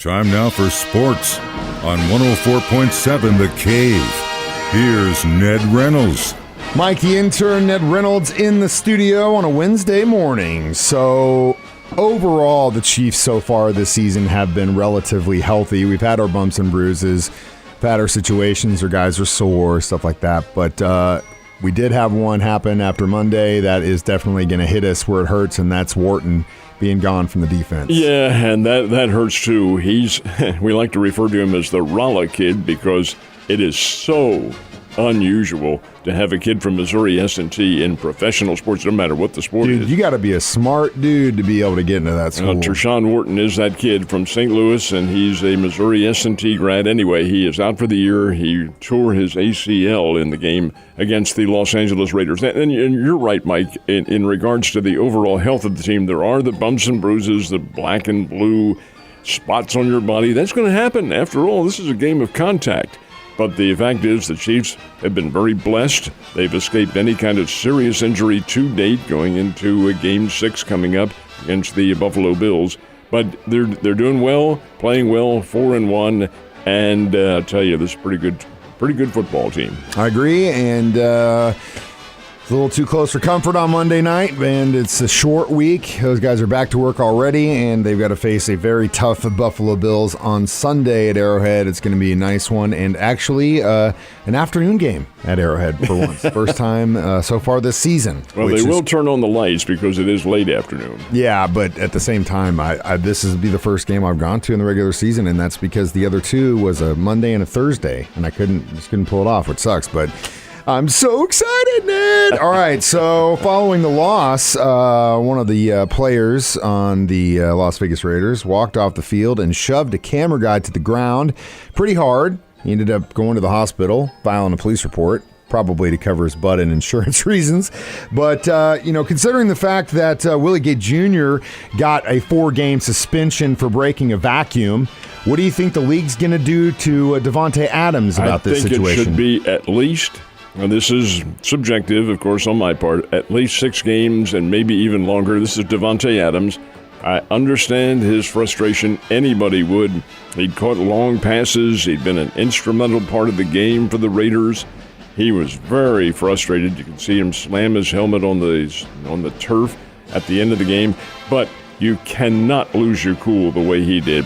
Time now for sports on 104.7 The Cave. Here's Ned Reynolds. Mike, the intern, Ned Reynolds in the studio on a Wednesday morning. So, overall, the Chiefs so far this season have been relatively healthy. We've had our bumps and bruises, we've had our situations where guys are sore, stuff like that. But we did have one happen after Monday that is definitely going to hit us where it hurts, and that's Wharton being gone from the defense. Yeah, and that hurts too. We like to refer to him as the Rolla kid because it is so unusual to have a kid from Missouri S&T in professional sports, no matter what the sport is. Dude, you got to be a smart dude to be able to get into that school. Tershawn Wharton is that kid from St. Louis, and he's a Missouri S&T grad. Anyway, he is out for the year. He tore his ACL in the game against the Los Angeles Raiders. And you're right, Mike, in regards to the overall health of the team. There are the bumps and bruises, the black and blue spots on your body. That's going to happen. After all, this is a game of contact. But the fact is the Chiefs have been very blessed. They've escaped any kind of serious injury to date going into Game 6 coming up against the Buffalo Bills. But they're doing well, playing well, 4-1, and I'll tell you, this is a pretty good football team. I agree, and it's a little too close for comfort on Monday night, and it's a short week. Those guys are back to work already, and they've got to face a very tough Buffalo Bills on Sunday at Arrowhead. It's going to be a nice one, and actually an afternoon game at Arrowhead for once. First time so far this season. Well, they will turn on the lights because it is late afternoon. Yeah, but at the same time, this will be the first game I've gone to in the regular season, and that's because the other two was a Monday and a Thursday, and I just couldn't pull it off, which sucks, but I'm so excited, Ned! All right, so following the loss, one of the players on the Las Vegas Raiders walked off the field and shoved a camera guy to the ground pretty hard. He ended up going to the hospital, filing a police report, probably to cover his butt and insurance reasons. But, considering the fact that Willie Gay Jr. got a 4-game suspension for breaking a vacuum, what do you think the league's going to do to Davante Adams about this situation? I think it should be at least... Now, this is subjective, of course, on my part. At least 6 games and maybe even longer. This is Davante Adams. I understand his frustration. Anybody would. He'd caught long passes. He'd been an instrumental part of the game for the Raiders. He was very frustrated. You can see him slam his helmet on the turf at the end of the game. But you cannot lose your cool the way he did.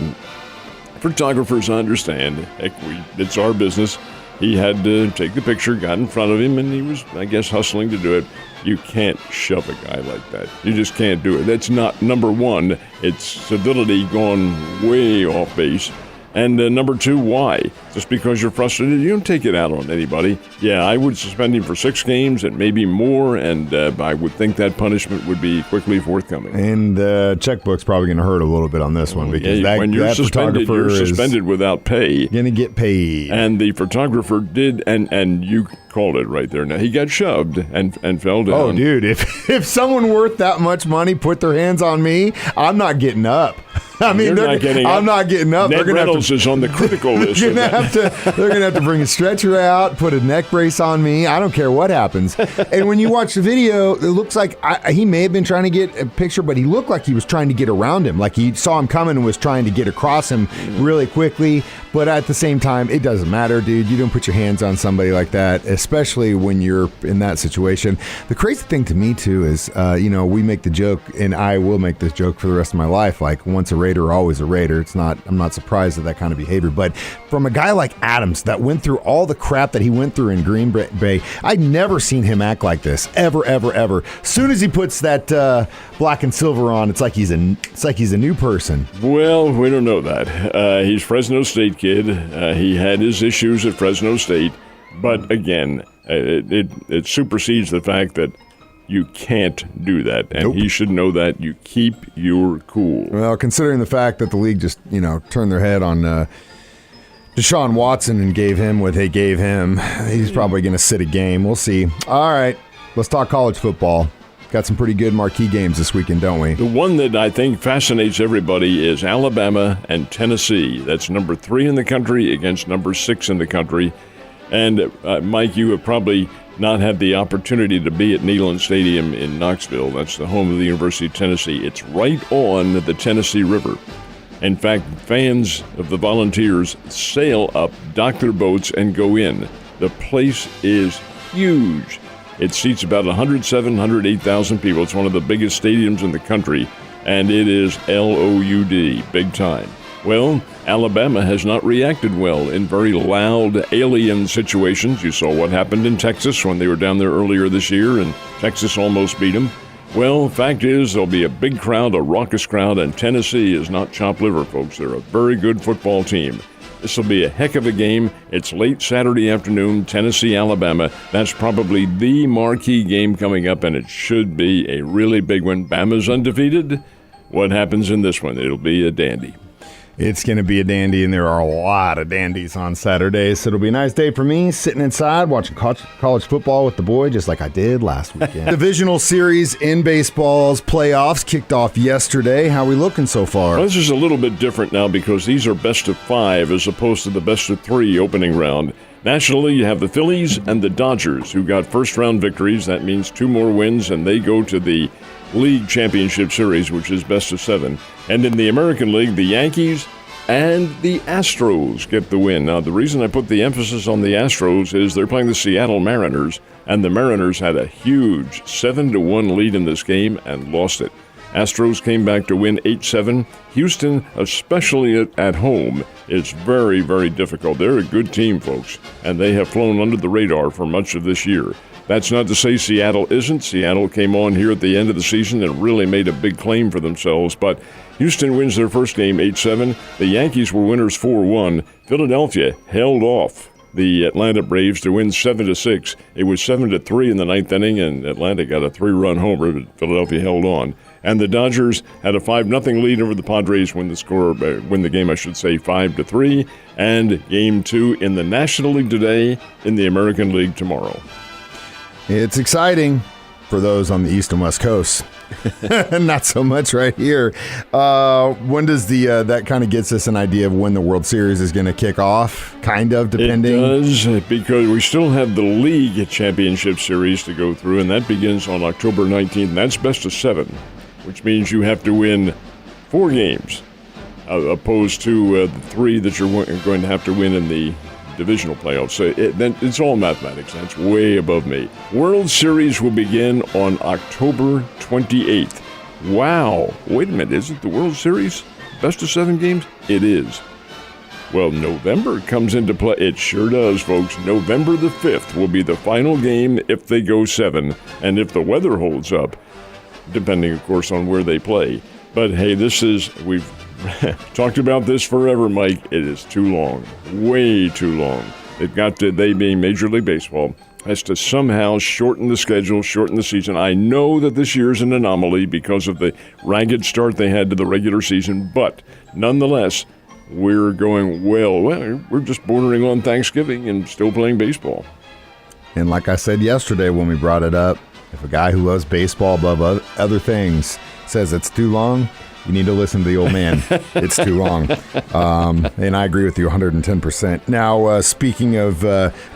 Photographers, I understand. Heck, it's our business. He had to take the picture, got in front of him, and he was, I guess, hustling to do it. You can't shove a guy like that. You just can't do it. That's not, number one, it's civility gone way off base. And number 2, why? Just because you're frustrated, you don't take it out on anybody. Yeah, I would suspend him for 6 games and maybe more, and I would think that punishment would be quickly forthcoming. And the checkbook's probably going to hurt a little bit on this one because when you're suspended, you're suspended without pay. Going to get paid. And the photographer did, and you called it right there. Now, he got shoved and fell down. Oh, dude, if someone worth that much money put their hands on me, I'm not getting up. I mean, I'm not getting up. Ned Reynolds is on the critical list. They're going to have to bring a stretcher out, put a neck brace on me. I don't care what happens. And when you watch the video, it looks like he may have been trying to get a picture, but he looked like he was trying to get around him. Like he saw him coming and was trying to get across him really quickly. But at the same time, it doesn't matter, dude. You don't put your hands on somebody like that, especially when you're in that situation. The crazy thing to me, too, is, we make the joke, and I will make this joke for the rest of my life, like once a Raider, always a Raider. I'm not surprised at that kind of behavior. But from a guy like Adams that went through all the crap that he went through in Green Bay, I'd never seen him act like this, ever, ever, ever. As soon as he puts that black and silver on, it's like he's a new person. Well, we don't know that. He's Fresno State kid. He had his issues at Fresno State, but again, it supersedes the fact that you can't do that, and Nope. He should know that. You keep your cool. Well, considering the fact that the league just turned their head on Deshaun Watson and gave him what they gave him, he's probably going to sit a game. We'll see. All right, let's talk college football. Got some pretty good marquee games this weekend, don't we? The one that I think fascinates everybody is Alabama and Tennessee. That's number 3 in the country against number 6 in the country. And, Mike, you have probably not had the opportunity to be at Neyland Stadium in Knoxville. That's the home of the University of Tennessee. It's right on the Tennessee River. In fact, fans of the Volunteers sail up, dock their boats, and go in. The place is huge. It seats about 108,000 people. It's one of the biggest stadiums in the country, and it is LOUD, big time. Well, Alabama has not reacted well in very loud alien situations. You saw what happened in Texas when they were down there earlier this year, and Texas almost beat them. Well, fact is, there'll be a big crowd, a raucous crowd, and Tennessee is not chopped liver, folks. They're a very good football team. This will be a heck of a game. It's late Saturday afternoon, Tennessee, Alabama. That's probably the marquee game coming up, and it should be a really big one. Bama's undefeated. What happens in this one? It'll be a dandy. It's going to be a dandy, and there are a lot of dandies on Saturday, so it'll be a nice day for me, sitting inside watching college football with the boy, just like I did last weekend. Divisional series in baseball's playoffs kicked off yesterday. How are we looking so far? Well, this is a little bit different now because these are best of 5 as opposed to the best of 3 opening round. Nationally, you have the Phillies and the Dodgers, who got first-round victories. That means 2 more wins, and they go to the League Championship Series, which is best of 7. And in the American League, the Yankees and the Astros get the win. Now, the reason I put the emphasis on the Astros is they're playing the Seattle Mariners, and the Mariners had a huge 7-1 lead in this game and lost it. Astros came back to win 8-7. Houston, especially at home, is very, very difficult. They're a good team, folks, and they have flown under the radar for much of this year. That's not to say Seattle isn't. Seattle came on here at the end of the season and really made a big claim for themselves. But Houston wins their first game 8-7. The Yankees were winners 4-1. Philadelphia held off the Atlanta Braves to win 7-6. It was 7-3 in the 9th inning, and Atlanta got a 3-run homer, but Philadelphia held on. And the Dodgers had a 5-0 lead over the Padres, win the game, I should say, 5-3. And Game 2 in the National League today, in the American League tomorrow. It's exciting for those on the East and West Coast. Not so much right here. When does that kind of gets us an idea of when the World Series is going to kick off? Kind of, depending. It does, because we still have the League Championship Series to go through, and that begins on October 19th, and that's best of 7, which means you have to win 4 games, opposed to the 3 that you're going to have to win in the divisional playoffs. So it's all mathematics. That's way above me. World Series will begin on October 28th. Wow. Wait a minute. Is it the World Series? Best of 7 games? It is. Well, November comes into play. It sure does, folks. November the 5th will be the final game if they go 7, and if the weather holds up, depending, of course, on where they play. But, hey, we've talked about this forever, Mike. It is too long. Way too long. They being Major League Baseball, has to somehow shorten the schedule, shorten the season. I know that this year's an anomaly because of the ragged start they had to the regular season, but nonetheless, we're going well, we're just bordering on Thanksgiving and still playing baseball. And like I said yesterday when we brought it up, if a guy who loves baseball above other things says it's too long, you need to listen to the old man. It's too long. And I agree with you 110%. Now, speaking of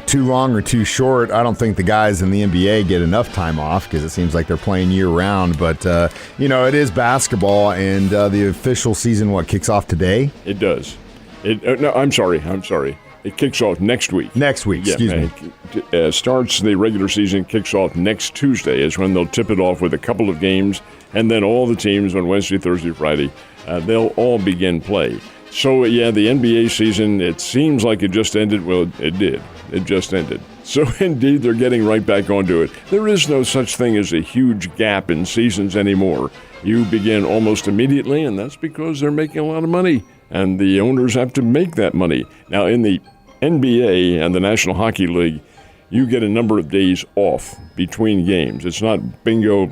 too long or too short, I don't think the guys in the NBA get enough time off because it seems like they're playing year-round. But, it is basketball, and the official season, kicks off today? It does. No, I'm sorry. It kicks off next week. Next week, excuse me. Starts the regular season, kicks off next Tuesday is when they'll tip it off with a couple of games. And then all the teams on Wednesday, Thursday, Friday, they'll all begin play. So, the NBA season, it seems like it just ended. Well, it did. It just ended. So, indeed, they're getting right back onto it. There is no such thing as a huge gap in seasons anymore. You begin almost immediately, and that's because they're making a lot of money. And the owners have to make that money. Now, in the NBA and the National Hockey League, you get a number of days off between games. It's not bingo,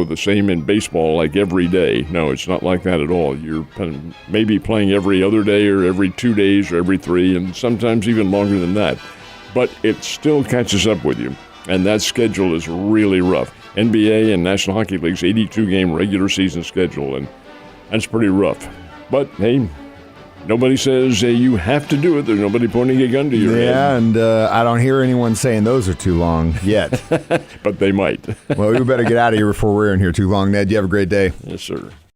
the same in baseball like every day. No, it's not like that at all. You're maybe playing every other day or every 2 days or every 3, and sometimes even longer than that. But it still catches up with you, and that schedule is really rough. NBA and National Hockey League's 82-game regular season schedule, and that's pretty rough. But, hey, nobody says you have to do it. There's nobody pointing a gun to your head. Yeah, and I don't hear anyone saying those are too long yet. But they might. Well, we better get out of here before we're in here too long. Ned, you have a great day. Yes, sir.